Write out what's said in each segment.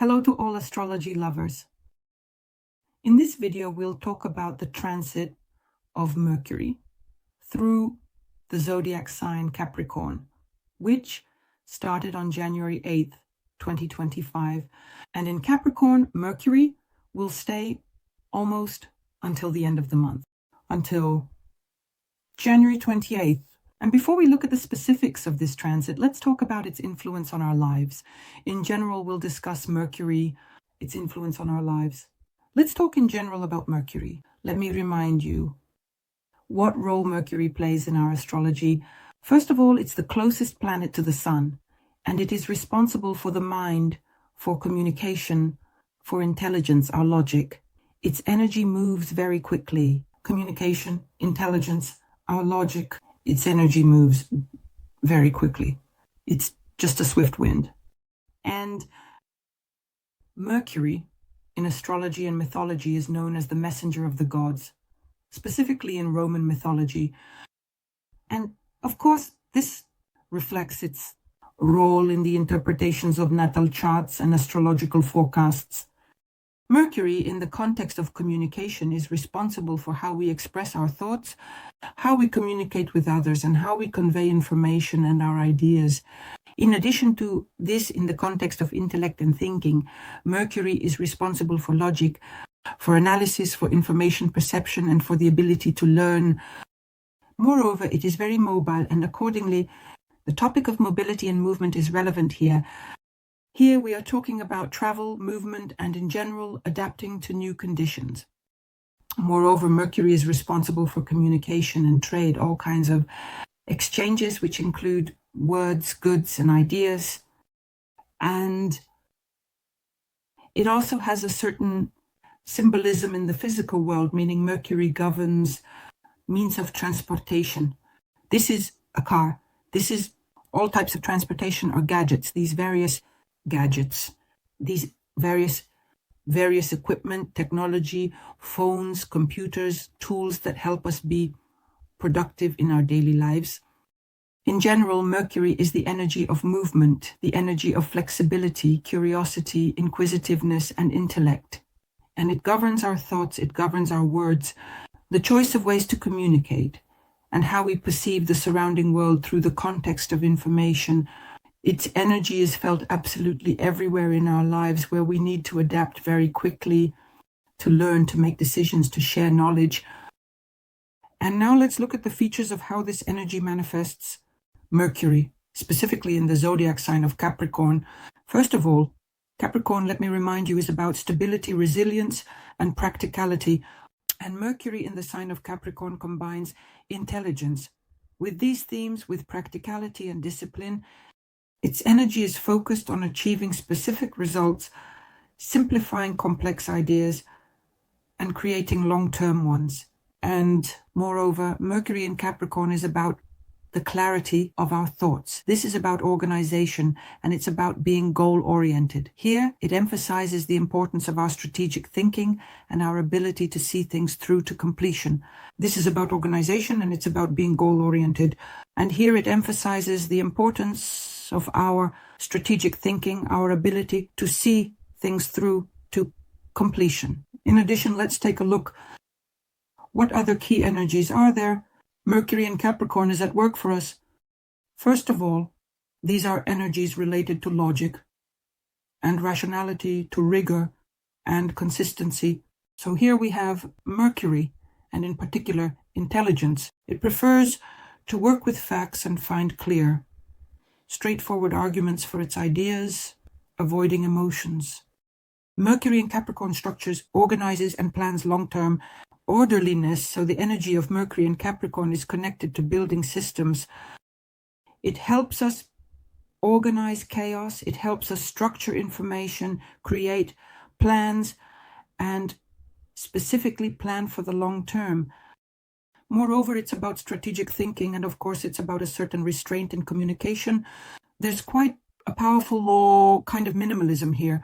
Hello to all astrology lovers. In this video, we'll talk about the transit of Mercury through the zodiac sign Capricorn, which started on January 8th, 2025. And in Capricorn, Mercury will stay almost until the end of the month, until January 28th. And before we look at the specifics of this transit, let's talk about its influence on our lives. In general, we'll discuss Mercury, its influence on our lives. Let's talk in general about Mercury. Let me remind you what role Mercury plays in our astrology. First of all, it's the closest planet to the sun, and it is responsible for the mind, for communication, for intelligence, our logic. Its energy moves very quickly. Communication, intelligence, our logic. Its energy moves very quickly. It's just a swift wind. And Mercury in astrology and mythology is known as the messenger of the gods, specifically in Roman mythology. And of course, this reflects its role in the interpretations of natal charts and astrological forecasts. Mercury, in the context of communication, is responsible for how we express our thoughts, how we communicate with others, and how we convey information and our ideas. In addition to this, in the context of intellect and thinking, Mercury is responsible for logic, for analysis, for information perception, and for the ability to learn. Moreover, it is very mobile, and accordingly, the topic of mobility and movement is relevant here. Here we are talking about travel, movement, and in general, adapting to new conditions. Moreover, Mercury is responsible for communication and trade, all kinds of exchanges, which include words, goods, and ideas. And it also has a certain symbolism in the physical world, meaning Mercury governs means of transportation. This is a car. This is all types of transportation or gadgets, these various gadgets, these various equipment, technology, phones, computers, tools that help us be productive in our daily lives. In general, Mercury is the energy of movement, the energy of flexibility, curiosity, inquisitiveness, and intellect. And it governs our thoughts, it governs our words, the choice of ways to communicate, and how we perceive the surrounding world through the context of information. Its energy is felt absolutely everywhere in our lives, where we need to adapt very quickly, to learn, to make decisions, to share knowledge. And now let's look at the features of how this energy manifests Mercury, specifically in the zodiac sign of Capricorn. First of all, Capricorn, let me remind you, is about stability, resilience, and practicality. And Mercury in the sign of Capricorn combines intelligence. With these themes, with practicality and discipline, its energy is focused on achieving specific results, simplifying complex ideas, and creating long-term ones. And moreover, Mercury in Capricorn is about the clarity of our thoughts. This is about organization, and it's about being goal-oriented. Here, it emphasizes the importance of our strategic thinking and our ability to see things through to completion. This is about organization, and it's about being goal-oriented. And here it emphasizes the importance of our strategic thinking, our ability to see things through to completion. In addition, let's take a look. What other key energies are there? Mercury in Capricorn is at work for us. First of all, these are energies related to logic and rationality, to rigor and consistency. So here we have Mercury, and in particular, intelligence. It prefers to work with facts and find clear, straightforward arguments for its ideas, avoiding emotions. Mercury in Capricorn structures, organizes, and plans long-term orderliness. So the energy of Mercury in Capricorn is connected to building systems. It helps us organize chaos. It helps us structure information, create plans, and specifically plan for the long term. Moreover, it's about strategic thinking, and of course, it's about a certain restraint in communication. There's quite a powerful kind of minimalism here.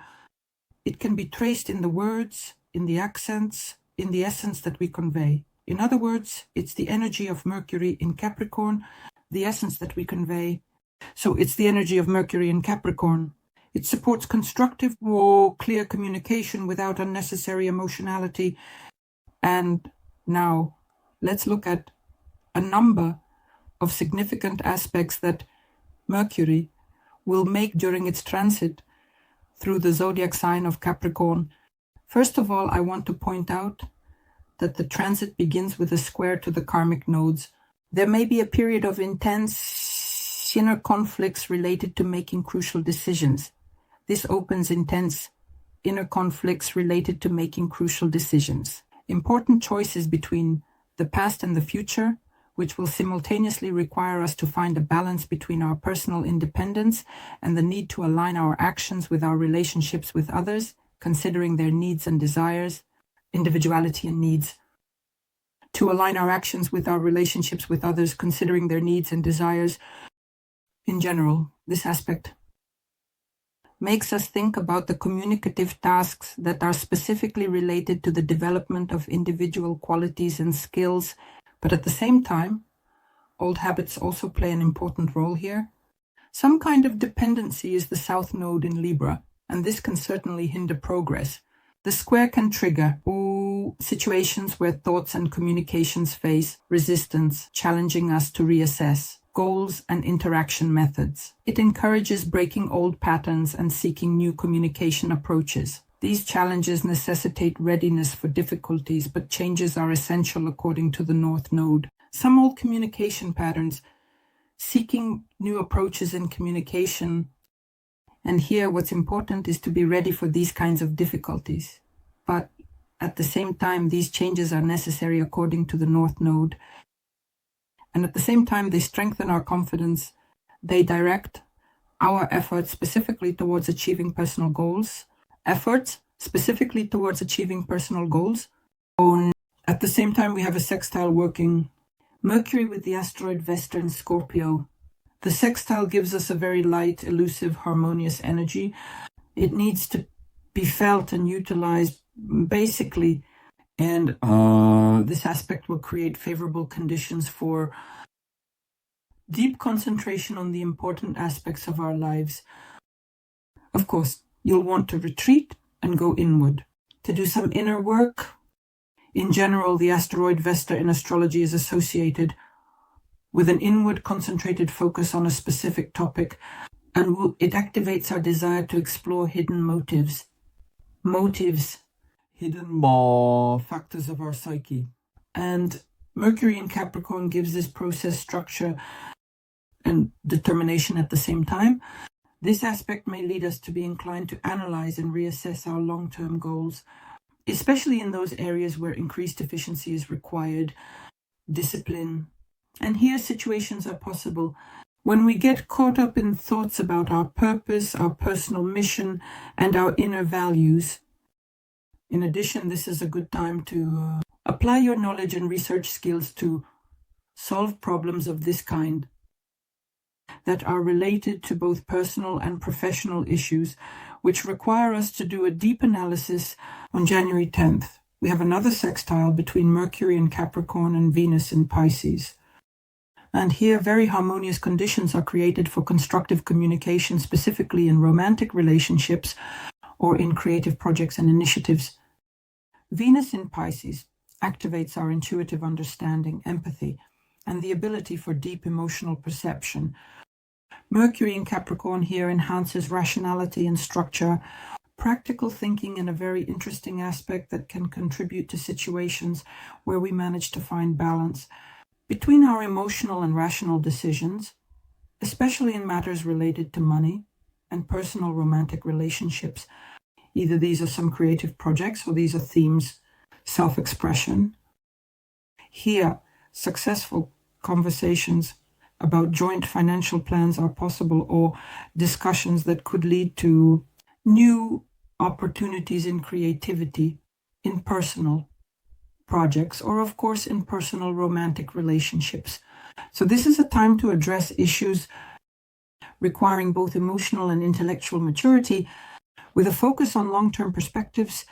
It can be traced in the words, in the accents, in the essence that we convey. In other words, it's the energy of Mercury in Capricorn, the essence that we convey. So it's the energy of Mercury in Capricorn. It supports constructive or clear communication without unnecessary emotionality. And now let's look at a number of significant aspects that Mercury will make during its transit through the zodiac sign of Capricorn. First of all, I want to point out that the transit begins with a square to the karmic nodes. There may be a period of intense inner conflicts related to making crucial decisions. This opens intense inner conflicts related to making crucial decisions. Important choices between the past and the future, which will simultaneously require us to find a balance between our personal independence and the need to align our actions with our relationships with others, considering their needs and desires, individuality and needs. To align our actions with our relationships with others, considering their needs and desires. In general, this aspect makes us think about the communicative tasks that are specifically related to the development of individual qualities and skills, but at the same time, old habits also play an important role here. Some kind of dependency is the south node in Libra, and this can certainly hinder progress. The square can trigger situations where thoughts and communications face resistance, challenging us to reassess goals and interaction methods. It encourages breaking old patterns and seeking new communication approaches. These challenges necessitate readiness for difficulties, but changes are essential according to the North Node. Some old communication patterns, seeking new approaches in communication. And here what's important is to be ready for these kinds of difficulties. But at the same time, these changes are necessary according to the North Node. And at the same time, they strengthen our confidence. They direct our efforts specifically towards achieving personal goals. At the same time, we have a sextile working Mercury with the asteroid Vesta in Scorpio. The sextile gives us a very light, elusive, harmonious energy. It needs to be felt and utilized basically, and this aspect will create favorable conditions for deep concentration on the important aspects of our lives. Of course, you'll want to retreat and go inward, to do some inner work. In general, the asteroid Vesta in astrology is associated with an inward concentrated focus on a specific topic, and it activates our desire to explore hidden motives, hidden factors of our psyche. And Mercury in Capricorn gives this process structure and determination at the same time. This aspect may lead us to be inclined to analyze and reassess our long-term goals, especially in those areas where increased efficiency is required, discipline. And here situations are possible when we get caught up in thoughts about our purpose, our personal mission, and our inner values. In addition, this is a good time to apply your knowledge and research skills to solve problems of this kind that are related to both personal and professional issues, which require us to do a deep analysis. On January 10th, we have another sextile between Mercury in Capricorn and Venus in Pisces. And here, very harmonious conditions are created for constructive communication, specifically in romantic relationships or in creative projects and initiatives. Venus in Pisces activates our intuitive understanding, empathy, and the ability for deep emotional perception. Mercury in Capricorn here enhances rationality and structure, practical thinking, and a very interesting aspect that can contribute to situations where we manage to find balance between our emotional and rational decisions, especially in matters related to money and personal romantic relationships. Either these are some creative projects or these are themes, self-expression. Here, successful conversations about joint financial plans are possible, or discussions that could lead to new opportunities in creativity, in personal projects, or of course in personal romantic relationships. So this is a time to address issues requiring both emotional and intellectual maturity, with a focus on long-term perspectives.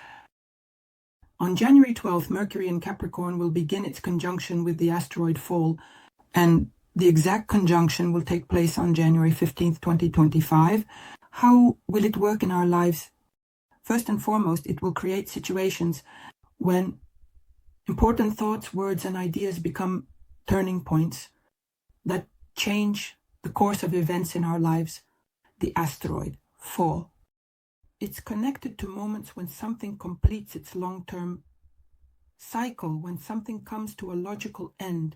On January 12th, Mercury in Capricorn will begin its conjunction with the asteroid Fall, and the exact conjunction will take place on January 15th, 2025. How will it work in our lives? First and foremost, it will create situations when important thoughts, words, and ideas become turning points that change the course of events in our lives. The asteroid fall. It's connected to moments when something completes its long-term cycle, when something comes to a logical end.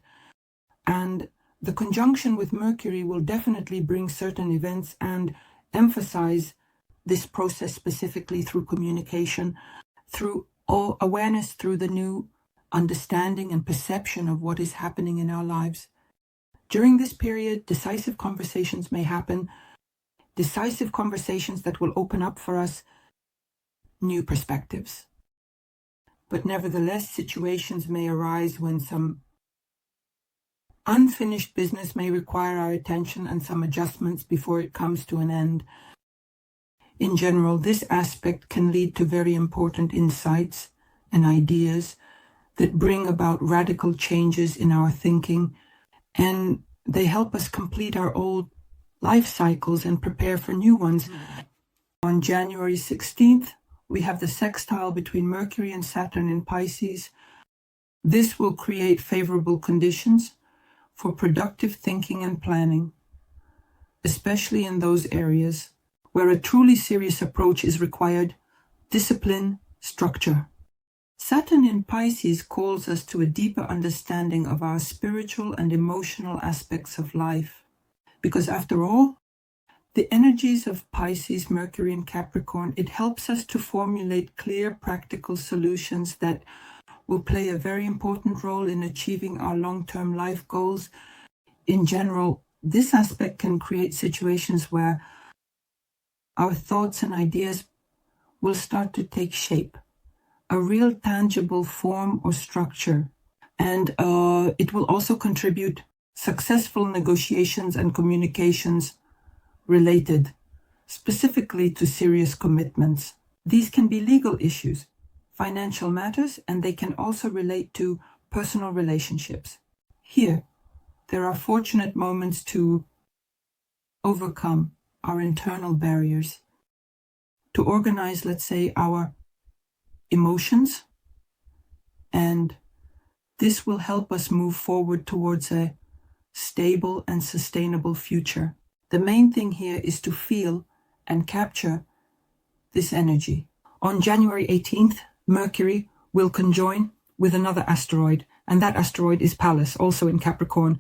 And the conjunction with Mercury will definitely bring certain events and emphasize this process specifically through communication, through awareness, through the new understanding and perception of what is happening in our lives. During this period, decisive conversations may happen, decisive conversations that will open up for us new perspectives. But nevertheless, situations may arise when some unfinished business may require our attention and some adjustments before it comes to an end. In general, this aspect can lead to very important insights and ideas that bring about radical changes in our thinking, and they help us complete our old life cycles and prepare for new ones. On January 16th, we have the sextile between Mercury and Saturn in Pisces. This will create favorable conditions for productive thinking and planning, especially in those areas where a truly serious approach is required: discipline, structure. Saturn in Pisces calls us to a deeper understanding of our spiritual and emotional aspects of life, because after all, the energies of Pisces, Mercury, and Capricorn, it helps us to formulate clear, practical solutions that will play a very important role in achieving our long-term life goals. In general, this aspect can create situations where our thoughts and ideas will start to take shape, a real tangible form or structure, and it will also contribute successful negotiations and communications related specifically to serious commitments. These can be legal issues, financial matters, and they can also relate to personal relationships. Here, there are fortunate moments to overcome our internal barriers, to organize, let's say, our emotions, and this will help us move forward towards a stable and sustainable future. The main thing here is to feel and capture this energy. On January 18th, Mercury will conjoin with another asteroid, and that asteroid is Pallas, also in Capricorn.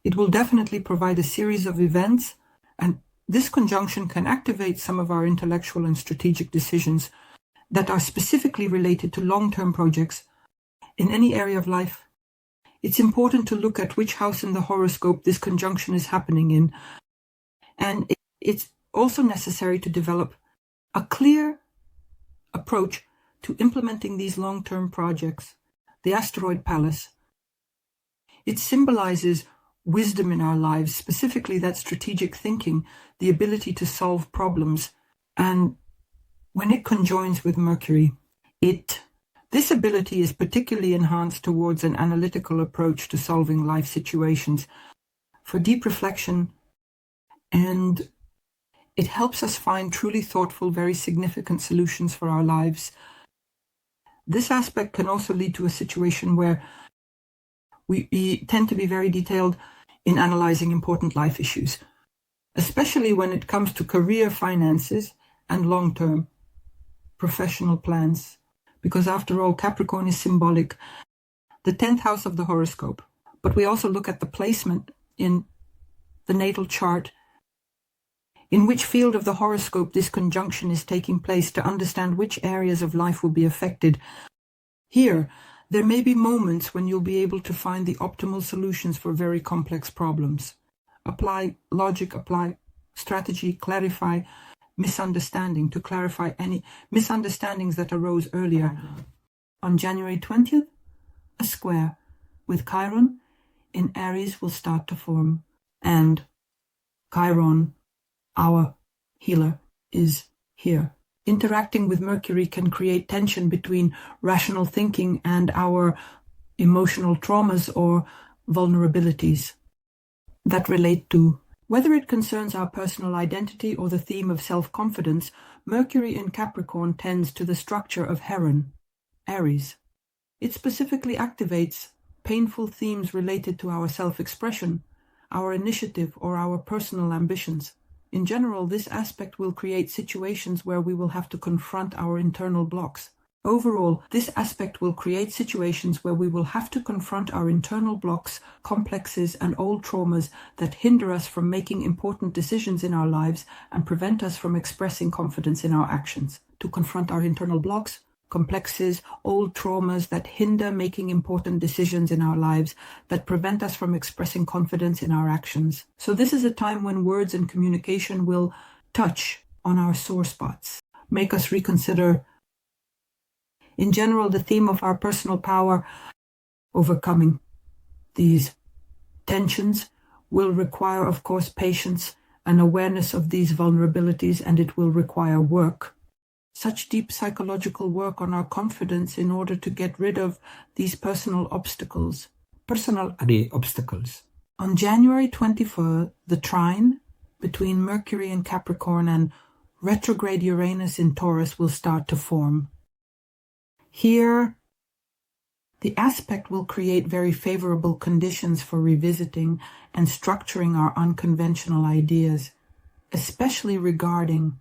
It will definitely provide a series of events, and this conjunction can activate some of our intellectual and strategic decisions that are specifically related to long-term projects in any area of life. It's important to look at which house in the horoscope this conjunction is happening in, and it's also necessary to develop a clear approach to implementing these long-term projects. The asteroid Pallas, it symbolizes wisdom in our lives, specifically that strategic thinking, the ability to solve problems. And when it conjoins with Mercury, this ability is particularly enhanced towards an analytical approach to solving life situations, for deep reflection, and it helps us find truly thoughtful, very significant solutions for our lives. This aspect can also lead to a situation where we tend to be very detailed in analyzing important life issues, especially when it comes to career, finances, and long-term professional plans. Because after all, Capricorn is symbolic, the 10th house of the horoscope. But we also look at the placement in the natal chart, in which field of the horoscope this conjunction is taking place, to understand which areas of life will be affected. Here, there may be moments when you'll be able to find the optimal solutions for very complex problems. Apply logic, apply strategy, clarify misunderstanding, to clarify any misunderstandings that arose earlier. On January 20th, a square with Chiron in Aries will start to form, and Chiron, our healer, is here. Interacting with Mercury can create tension between rational thinking and our emotional traumas or vulnerabilities that relate to Whether it concerns our personal identity or the theme of self-confidence, Mercury in Capricorn tends to the structure of Heron, Aries. It specifically activates painful themes related to our self-expression, our initiative, or our personal ambitions. In general, this aspect will create situations where we will have to confront our internal blocks. Overall, this aspect will create situations where we will have to confront our internal blocks, complexes, and old traumas that hinder us from making important decisions in our lives and prevent us from expressing confidence in our actions. To confront our internal blocks, complexes, old traumas that hinder making important decisions in our lives, that prevent us from expressing confidence in our actions. So this is a time when words and communication will touch on our sore spots, make us reconsider. In general, the theme of our personal power, overcoming these tensions, will require, of course, patience and awareness of these vulnerabilities, and it will require work. Such deep psychological work on our confidence in order to get rid of these personal obstacles. On January 24th, the trine between Mercury in Capricorn and retrograde Uranus in Taurus will start to form. Here, the aspect will create very favorable conditions for revisiting and structuring our unconventional ideas, especially regarding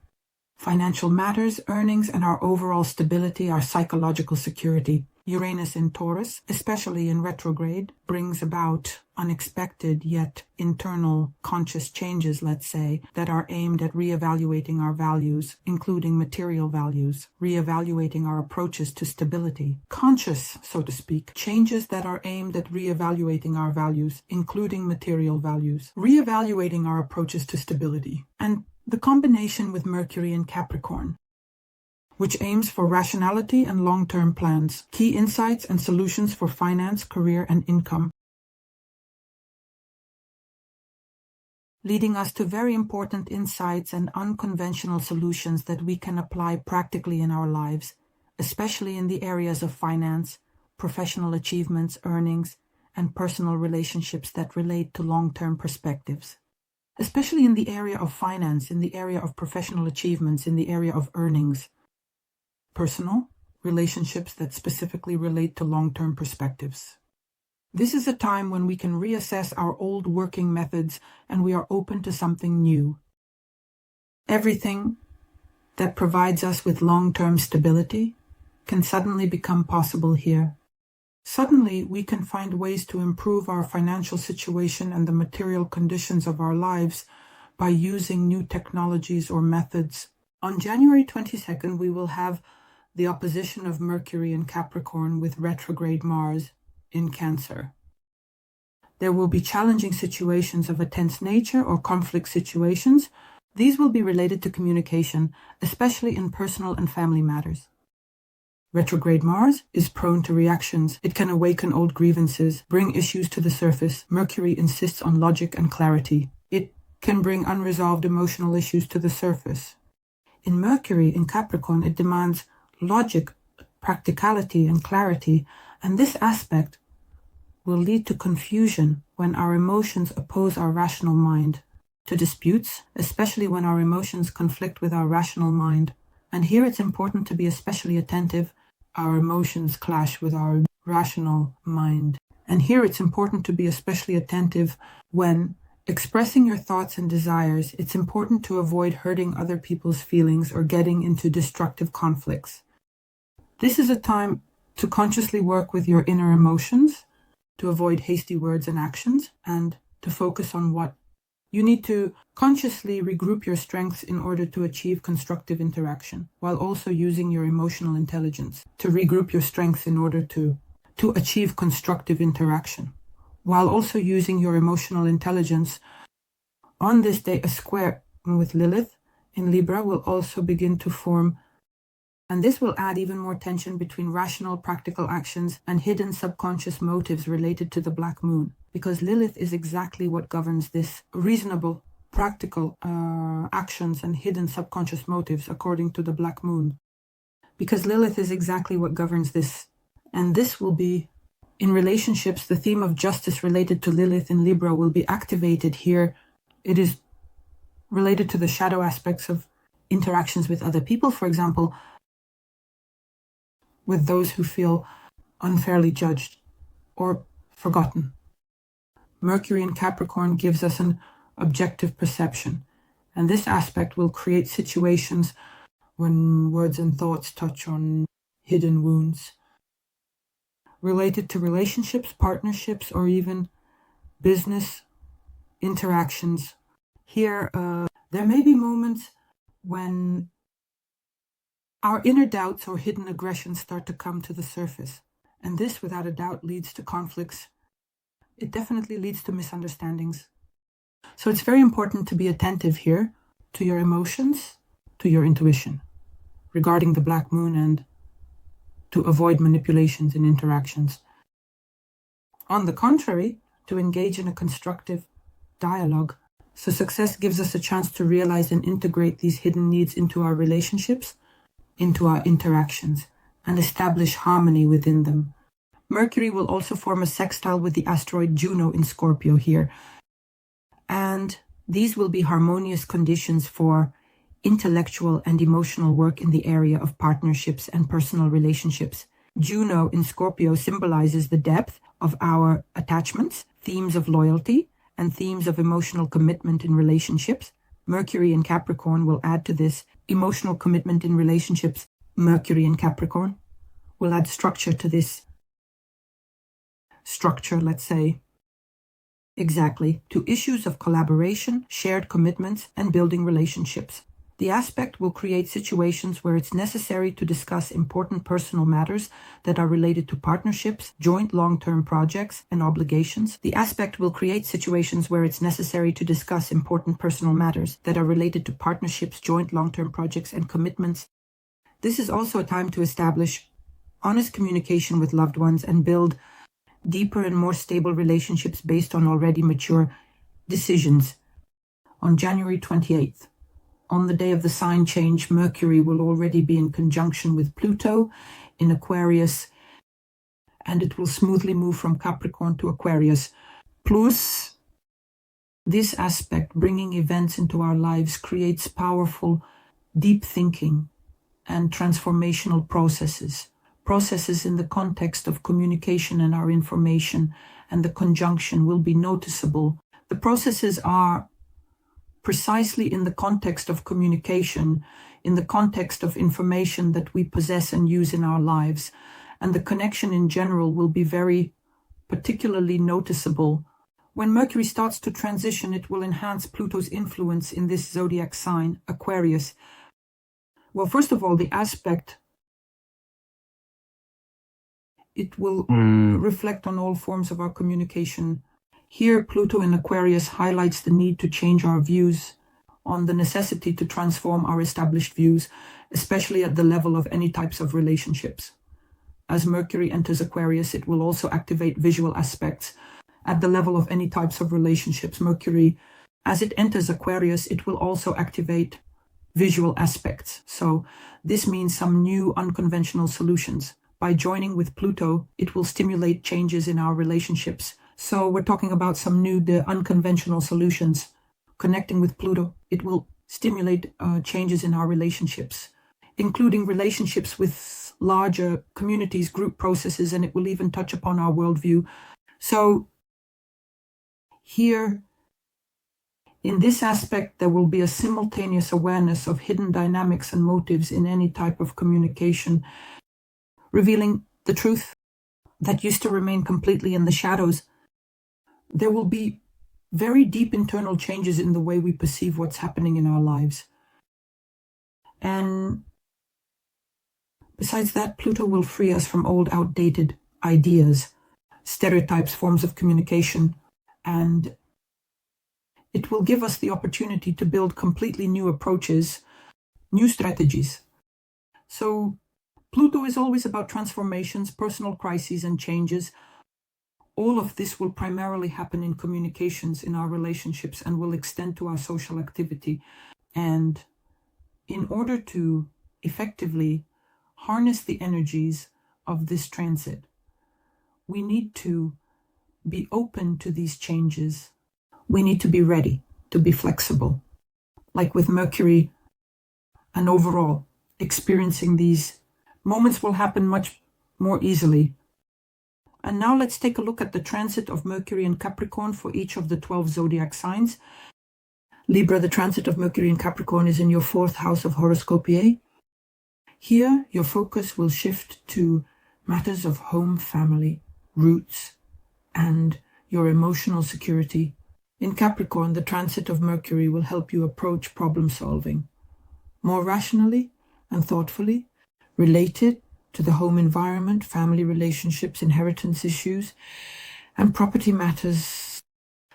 financial matters, earnings, and our overall stability, our psychological security. Uranus in Taurus, especially in retrograde, brings about unexpected yet internal conscious changes, let's say, that are aimed at reevaluating our values, including material values, reevaluating our approaches to stability. Conscious, so to speak, changes that are aimed at reevaluating our values, including material values, reevaluating our approaches to stability. And the combination with Mercury in Capricorn, which aims for rationality and long-term plans, key insights and solutions for finance, career, and income, leading us to very important insights and unconventional solutions that we can apply practically in our lives, especially in the areas of finance, professional achievements, earnings, and personal relationships that relate to long-term perspectives. Especially in the area of finance, in the area of professional achievements, in the area of earnings, personal relationships that specifically relate to long-term perspectives. This is a time when we can reassess our old working methods and we are open to something new. Everything that provides us with long-term stability can suddenly become possible here. Suddenly, we can find ways to improve our financial situation and the material conditions of our lives by using new technologies or methods. On January 22nd, we will have the opposition of Mercury in Capricorn with retrograde Mars in Cancer. There will be challenging situations of a tense nature or conflict situations. These will be related to communication, especially in personal and family matters. Retrograde Mars is prone to reactions. It can awaken old grievances, bring issues to the surface. Mercury insists on logic and clarity. It can bring unresolved emotional issues to the surface. In Mercury in Capricorn, it demands logic, practicality, and clarity, and this aspect will lead to confusion when our emotions oppose our rational mind, to disputes, especially when our emotions conflict with our rational mind. And here it's important to be especially attentive. Our emotions clash with our rational mind. And here it's important to be especially attentive when expressing your thoughts and desires. It's important to avoid hurting other people's feelings or getting into destructive conflicts. This is a time to consciously work with your inner emotions, to avoid hasty words and actions, and to focus on what you need to consciously regroup your strengths in order to achieve constructive interaction, while also using your emotional intelligence to regroup your strengths in order to achieve constructive interaction, while also using your emotional intelligence. On this day, a square with Lilith in Libra will also begin to form, and this will add even more tension between rational, practical actions and hidden subconscious motives related to the Black Moon, because Lilith is exactly what governs this reasonable, practical actions and hidden subconscious motives according to the Black Moon. Because Lilith is exactly what governs this, and this will be, in relationships, the theme of justice related to Lilith in Libra will be activated here. It is related to the shadow aspects of interactions with other people, for example, with those who feel unfairly judged or forgotten. Mercury in Capricorn gives us an objective perception, and this aspect will create situations when words and thoughts touch on hidden wounds related to relationships, partnerships, or even business interactions. Here, there may be moments when our inner doubts or hidden aggressions start to come to the surface, and this, without a doubt, leads to conflicts. It definitely leads to misunderstandings. So it's very important to be attentive here to your emotions, to your intuition regarding the black moon, and to avoid manipulations in interactions. On the contrary, to engage in a constructive dialogue. So success gives us a chance to realize and integrate these hidden needs into our relationships, into our interactions, and establish harmony within them. Mercury will also form a sextile with the asteroid Juno in Scorpio here. And these will be harmonious conditions for intellectual and emotional work in the area of partnerships and personal relationships. Juno in Scorpio symbolizes the depth of our attachments, themes of loyalty, and themes of emotional commitment in relationships. Mercury in Capricorn will add to this emotional commitment in relationships. Mercury in Capricorn will add structure to this structure, let's say. Exactly, to issues of collaboration, shared commitments, and building relationships. The aspect will create situations where it's necessary to discuss important personal matters that are related to partnerships, joint long-term projects, and obligations. The aspect will create situations where it's necessary to discuss important personal matters that are related to partnerships, joint long-term projects, and commitments. This is also a time to establish honest communication with loved ones and build deeper and more stable relationships based on already mature decisions. On January 28th, on the day of the sign change, Mercury will already be in conjunction with Pluto in Aquarius, and it will smoothly move from Capricorn to Aquarius. Plus, this aspect, bringing events into our lives, creates powerful, deep thinking and transformational processes in the context of communication and our information, and the conjunction will be noticeable. The processes are precisely in the context of communication, in the context of information that we possess and use in our lives, and the connection in general will be very particularly noticeable. When Mercury starts to transition, it will enhance Pluto's influence in this zodiac sign, Aquarius. Well, first of all, the aspect, it will reflect on all forms of our communication. Here, Pluto in Aquarius highlights the need to change our views on the necessity to transform our established views, especially at the level of any types of relationships. As Mercury enters Aquarius, it will also activate visual aspects at the level of any types of relationships. Mercury, as it enters Aquarius, it will also activate visual aspects. So this means some new unconventional solutions. By joining with Pluto, it will stimulate changes in our relationships. So we're talking about some new, unconventional solutions. Connecting with Pluto, it will stimulate changes in our relationships, including relationships with larger communities, group processes, and it will even touch upon our worldview. So here, in this aspect, there will be a simultaneous awareness of hidden dynamics and motives in any type of communication, revealing the truth that used to remain completely in the shadows. There will be very deep internal changes in the way we perceive what's happening in our lives. And besides that, Pluto will free us from old, outdated ideas, stereotypes, forms of communication, and it will give us the opportunity to build completely new approaches, new strategies. So Pluto is always about transformations, personal crises, and changes. All of this will primarily happen in communications, in our relationships, and will extend to our social activity. And in order to effectively harness the energies of this transit, we need to be open to these changes. We need to be ready, to be flexible. like with Mercury, and overall, experiencing these moments will happen much more easily. And now let's take a look at the transit of Mercury and Capricorn for each of the 12 zodiac signs. Libra, the transit of Mercury in Capricorn is in your 4th house of HOROSCOPE. Here, your focus will shift to matters of home, family, roots, and your emotional security. In Capricorn, the transit of Mercury will help you approach problem solving more rationally and thoughtfully, related to the home environment, family relationships, inheritance issues, and property matters.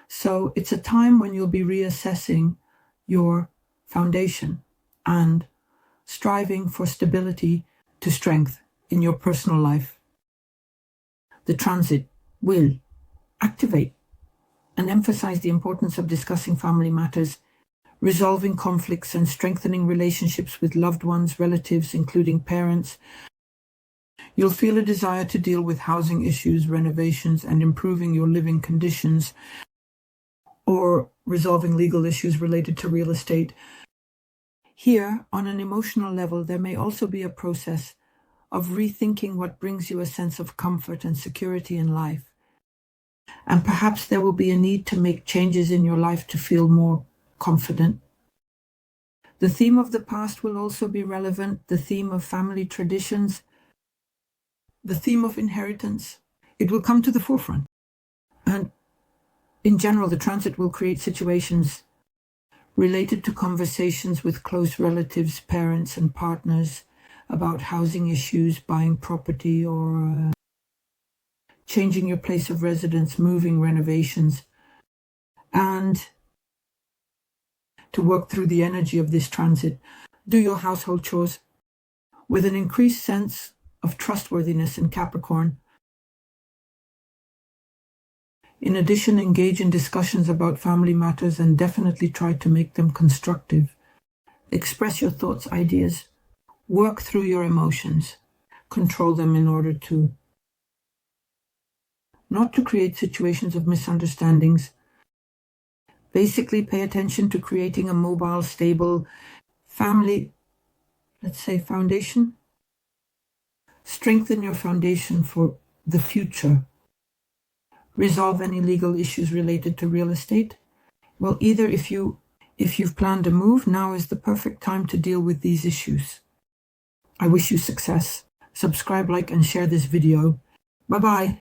So it's a time when you'll be reassessing your foundation and striving for stability to strength in your personal life. The transit will activate and emphasize the importance of discussing family matters, resolving conflicts, and strengthening relationships with loved ones, relatives, including parents. You'll feel a desire to deal with housing issues, renovations, and improving your living conditions, or resolving legal issues related to real estate. Here, on an emotional level, there may also be a process of rethinking what brings you a sense of comfort and security in life. And perhaps there will be a need to make changes in your life to feel more confident. The theme of the past will also be relevant, the theme of family traditions, the theme of inheritance. It will come to the forefront. And in general, the transit will create situations related to conversations with close relatives, parents, and partners about housing issues, buying property, or changing your place of residence, moving, renovations. And to work through the energy of this transit, do your household chores with an increased sense of trustworthiness in Capricorn. In addition, engage in discussions about family matters and definitely try to make them constructive. Express your thoughts, ideas, work through your emotions, control them in order to not to create situations of misunderstandings. Basically, pay attention to creating a mobile, stable family, let's say, foundation. Strengthen your foundation for the future. Resolve any legal issues related to real estate. Well, either if you've planned a move, now is the perfect time to deal with these issues. I wish you success. Subscribe, like, and share this video. Bye-bye.